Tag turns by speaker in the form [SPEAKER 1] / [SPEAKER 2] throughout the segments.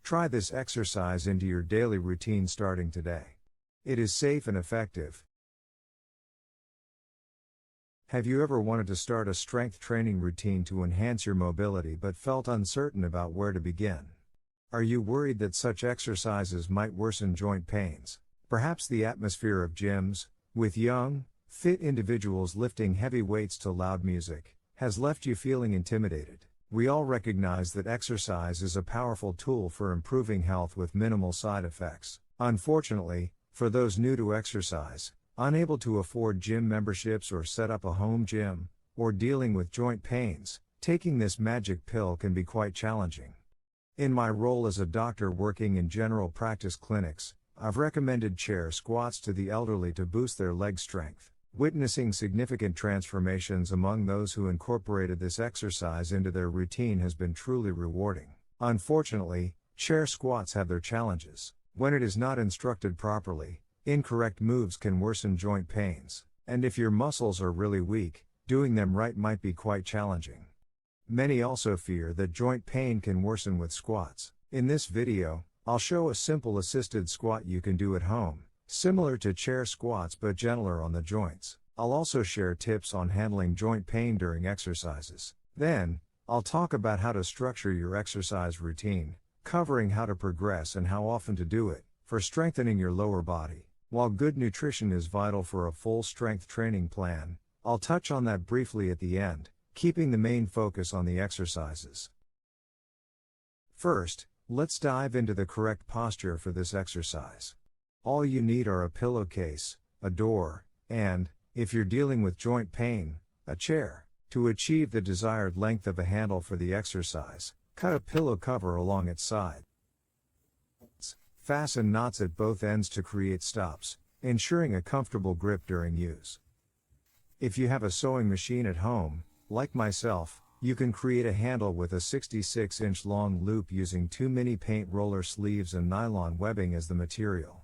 [SPEAKER 1] Try this exercise into your daily routine starting today. It is safe and effective. Have you ever wanted to start a strength training routine to enhance your mobility but felt uncertain about where to begin? Are you worried that such exercises might worsen joint pains? Perhaps the atmosphere of gyms, with young, fit individuals lifting heavy weights to loud music, has left you feeling intimidated. We all recognize that exercise is a powerful tool for improving health with minimal side effects. Unfortunately, for those new to exercise, unable to afford gym memberships or set up a home gym, or dealing with joint pains, taking this magic pill can be quite challenging. In my role as a doctor working in general practice clinics, I've recommended chair squats to the elderly to boost their leg strength. Witnessing significant transformations among those who incorporated this exercise into their routine has been truly rewarding. Unfortunately, chair squats have their challenges. When it is not instructed properly, incorrect moves can worsen joint pains, and if your muscles are really weak, doing them right might be quite challenging. Many also fear that joint pain can worsen with squats. In this video, I'll show a simple assisted squat you can do at home, similar to chair squats but gentler on the joints. I'll also share tips on handling joint pain during exercises. Then, I'll talk about how to structure your exercise routine, covering how to progress and how often to do it, for strengthening your lower body. While good nutrition is vital for a full strength training plan, I'll touch on that briefly at the end, keeping the main focus on the exercises. First, let's dive into the correct posture for this exercise. All you need are a pillowcase, a door, and, if you're dealing with joint pain, a chair. To achieve the desired length of a handle for the exercise, cut a pillow cover along its side. Fasten knots at both ends to create stops, ensuring a comfortable grip during use. If you have a sewing machine at home, like myself, you can create a handle with a 66-inch long loop using 2 mini paint roller sleeves and nylon webbing as the material.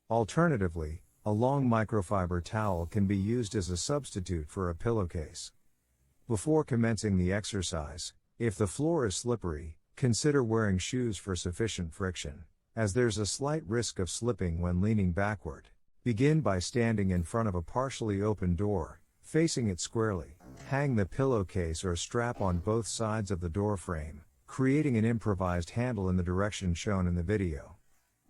[SPEAKER 1] Alternatively, a long microfiber towel can be used as a substitute for a pillowcase. Before commencing the exercise, if the floor is slippery, consider wearing shoes for sufficient friction, as there's a slight risk of slipping when leaning backward. Begin by standing in front of a partially open door, facing it squarely. Hang the pillowcase or strap on both sides of the door frame, creating an improvised handle in the direction shown in the video.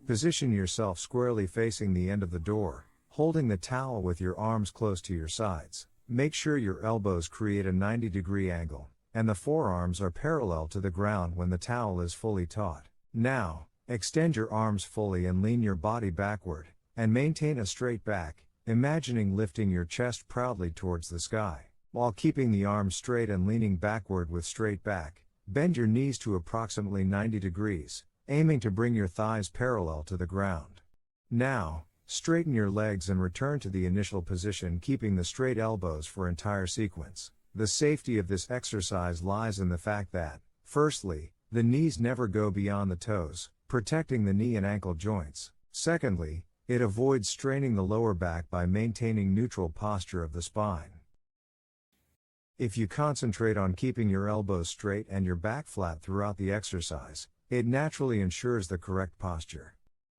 [SPEAKER 1] Position yourself squarely facing the end of the door, holding the towel with your arms close to your sides. Make sure your elbows create a 90-degree angle, and the forearms are parallel to the ground when the towel is fully taut. Now, extend your arms fully and lean your body backward, and maintain a straight back, imagining lifting your chest proudly towards the sky. While keeping the arms straight and leaning backward with straight back, bend your knees to approximately 90 degrees, aiming to bring your thighs parallel to the ground. Now, straighten your legs and return to the initial position, keeping the straight elbows for entire sequence. The safety of this exercise lies in the fact that, firstly, the knees never go beyond the toes, protecting the knee and ankle joints. Secondly, it avoids straining the lower back by maintaining neutral posture of the spine. If you concentrate on keeping your elbows straight and your back flat throughout the exercise, it naturally ensures the correct posture.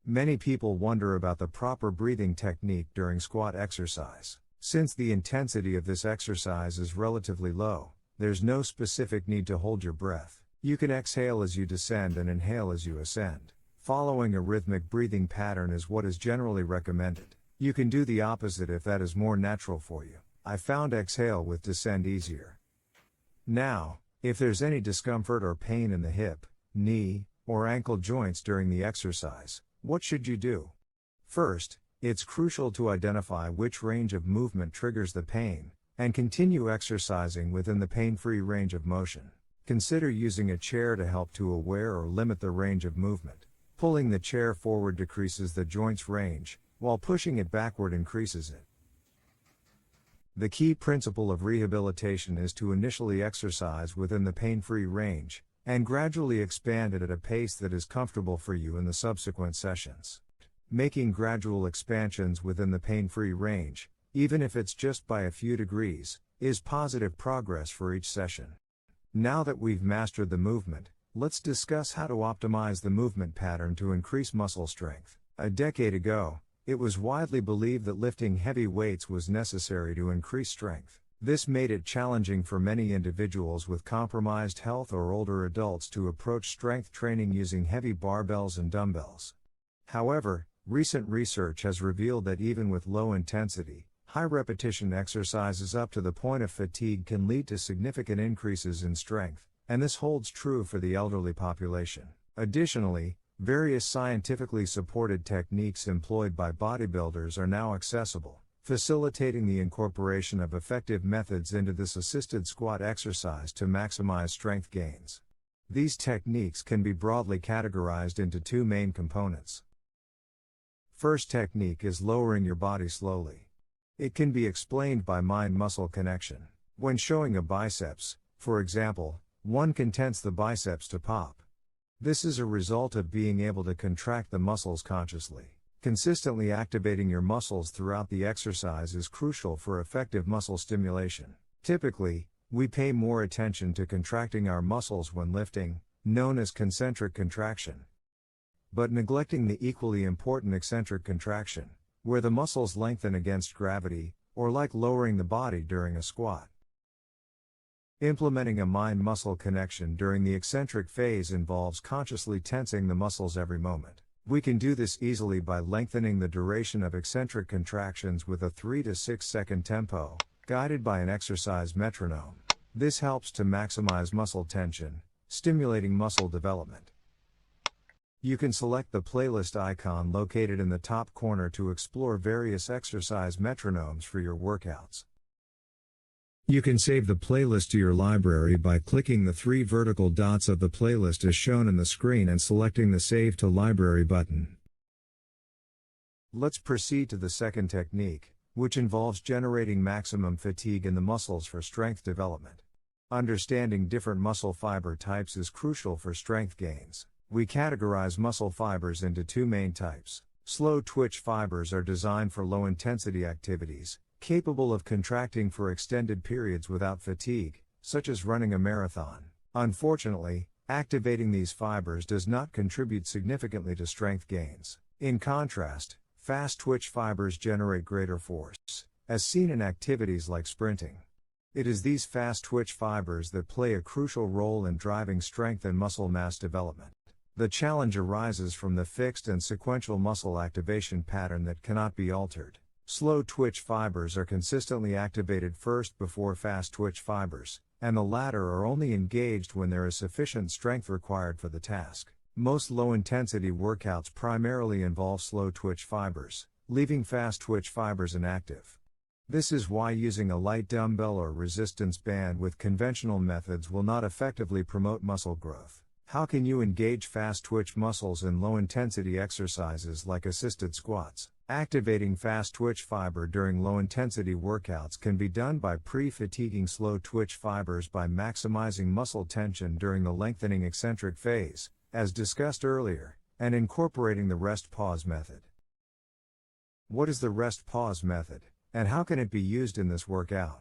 [SPEAKER 1] Many people wonder about the proper breathing technique during squat exercise. Since the intensity of this exercise is relatively low, there's no specific need to hold your breath. You can exhale as you descend and inhale as you ascend. Following a rhythmic breathing pattern is what is generally recommended. You can do the opposite if that is more natural for you. I found exhale with descend easier. Now, if there's any discomfort or pain in the hip, knee, or ankle joints during the exercise, what should you do? First, it's crucial to identify which range of movement triggers the pain, and continue exercising within the pain-free range of motion. Consider using a chair to help to aware or limit the range of movement. Pulling the chair forward decreases the joint's range, while pushing it backward increases it. The key principle of rehabilitation is to initially exercise within the pain-free range, and gradually expand it at a pace that is comfortable for you in the subsequent sessions. Making gradual expansions within the pain-free range, even if it's just by a few degrees, is positive progress for each session. Now that we've mastered the movement, Let's discuss how to optimize the movement pattern to increase muscle strength. A decade ago, it was widely believed that lifting heavy weights was necessary to increase strength. This made it challenging for many individuals with compromised health or older adults to approach strength training using heavy barbells and dumbbells. However, recent research has revealed that even with low intensity, high repetition exercises up to the point of fatigue can lead to significant increases in strength, and this holds true for the elderly population. Additionally, various scientifically supported techniques employed by bodybuilders are now accessible, facilitating the incorporation of effective methods into this assisted squat exercise to maximize strength gains. These techniques can be broadly categorized into two main components. First technique is lowering your body slowly. It can be explained by mind-muscle connection. When showing a biceps, for example, one can tense the biceps to pop. This is a result of being able to contract the muscles consciously. Consistently activating your muscles throughout the exercise is crucial for effective muscle stimulation. Typically, we pay more attention to contracting our muscles when lifting, known as concentric contraction, but neglecting the equally important eccentric contraction, where the muscles lengthen against gravity, or like lowering the body during a squat. Implementing a mind-muscle connection during the eccentric phase involves consciously tensing the muscles every moment. We can do this easily by lengthening the duration of eccentric contractions with a 3 to 6 second tempo, guided by an exercise metronome. This helps to maximize muscle tension, stimulating muscle development. You can select the playlist icon located in the top corner to explore various exercise metronomes for your workouts. You can save the playlist to your library by clicking the three vertical dots of the playlist as shown on the screen and selecting the Save to Library button. Let's proceed to the second technique, which involves generating maximum fatigue in the muscles for strength development. Understanding different muscle fiber types is crucial for strength gains. We categorize muscle fibers into two main types. Slow twitch fibers are designed for low-intensity activities, capable of contracting for extended periods without fatigue, such as running a marathon. Unfortunately, activating these fibers does not contribute significantly to strength gains. In contrast, fast twitch fibers generate greater force, as seen in activities like sprinting. It is these fast twitch fibers that play a crucial role in driving strength and muscle mass development. The challenge arises from the fixed and sequential muscle activation pattern that cannot be altered. Slow twitch fibers are consistently activated first before fast twitch fibers, and the latter are only engaged when there is sufficient strength required for the task. Most low-intensity workouts primarily involve slow twitch fibers, leaving fast twitch fibers inactive. This is why using a light dumbbell or resistance band with conventional methods will not effectively promote muscle growth. How can you engage fast twitch muscles in low-intensity exercises like assisted squats? Activating fast twitch fiber during low-intensity workouts can be done by pre-fatiguing slow twitch fibers by maximizing muscle tension during the lengthening eccentric phase, as discussed earlier, and incorporating the rest-pause method. What is the rest-pause method, and how can it be used in this workout?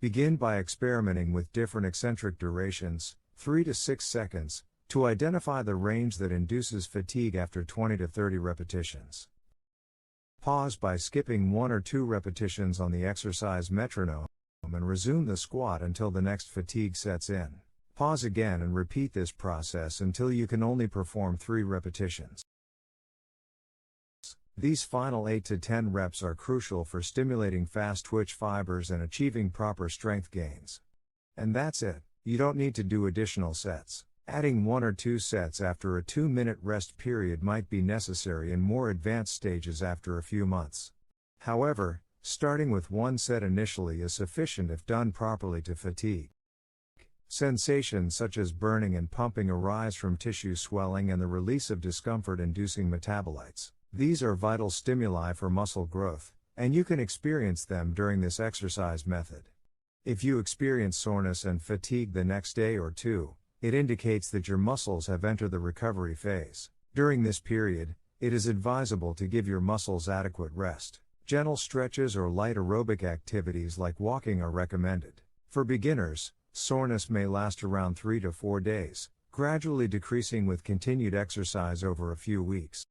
[SPEAKER 1] Begin by experimenting with different eccentric durations, 3 to 6 seconds, to identify the range that induces fatigue after 20 to 30 repetitions. Pause by skipping 1 or 2 repetitions on the exercise metronome and resume the squat until the next fatigue sets in. Pause again and repeat this process until you can only perform 3 repetitions. These final 8 to 10 reps are crucial for stimulating fast twitch fibers and achieving proper strength gains. And that's it. You don't need to do additional sets. Adding 1 or 2 sets after a 2-minute rest period might be necessary in more advanced stages after a few months. However, starting with 1 set initially is sufficient if done properly to fatigue. Sensations such as burning and pumping arise from tissue swelling and the release of discomfort-inducing metabolites. These are vital stimuli for muscle growth, and you can experience them during this exercise method. If you experience soreness and fatigue the next day or two, it indicates that your muscles have entered the recovery phase. During this period, it is advisable to give your muscles adequate rest. Gentle stretches or light aerobic activities like walking are recommended. For beginners, soreness may last around 3 to 4 days, gradually decreasing with continued exercise over a few weeks.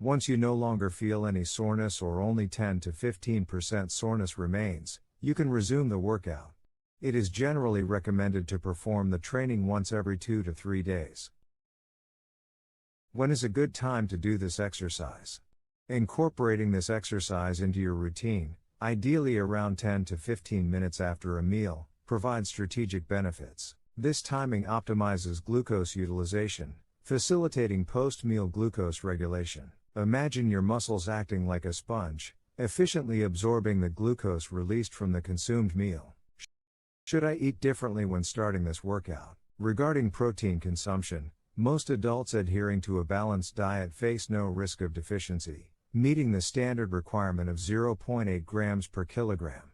[SPEAKER 1] Once you no longer feel any soreness or only 10 to 15% soreness remains, you can resume the workout. It is generally recommended to perform the training once every 2 to 3 days. When is a good time to do this exercise? Incorporating this exercise into your routine, ideally around 10 to 15 minutes after a meal, provides strategic benefits. This timing optimizes glucose utilization, facilitating post-meal glucose regulation. Imagine your muscles acting like a sponge, efficiently absorbing the glucose released from the consumed meal. Should I eat differently when starting this workout? Regarding protein consumption, most adults adhering to a balanced diet face no risk of deficiency, meeting the standard requirement of 0.8 grams per kilogram.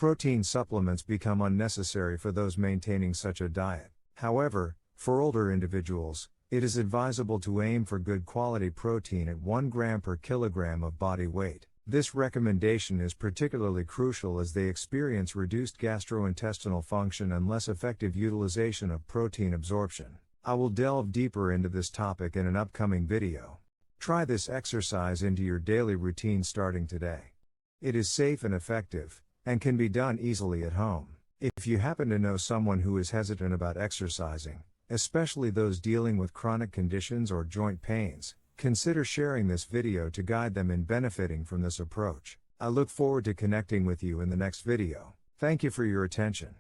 [SPEAKER 1] Protein supplements become unnecessary for those maintaining such a diet. However, for older individuals, it is advisable to aim for good quality protein at 1 gram per kilogram of body weight. This recommendation is particularly crucial as they experience reduced gastrointestinal function and less effective utilization of protein absorption. I will delve deeper into this topic in an upcoming video. Try this exercise into your daily routine starting today. It is safe and effective, and can be done easily at home. If you happen to know someone who is hesitant about exercising, especially those dealing with chronic conditions or joint pains, consider sharing this video to guide them in benefiting from this approach. I look forward to connecting with you in the next video. Thank you for your attention.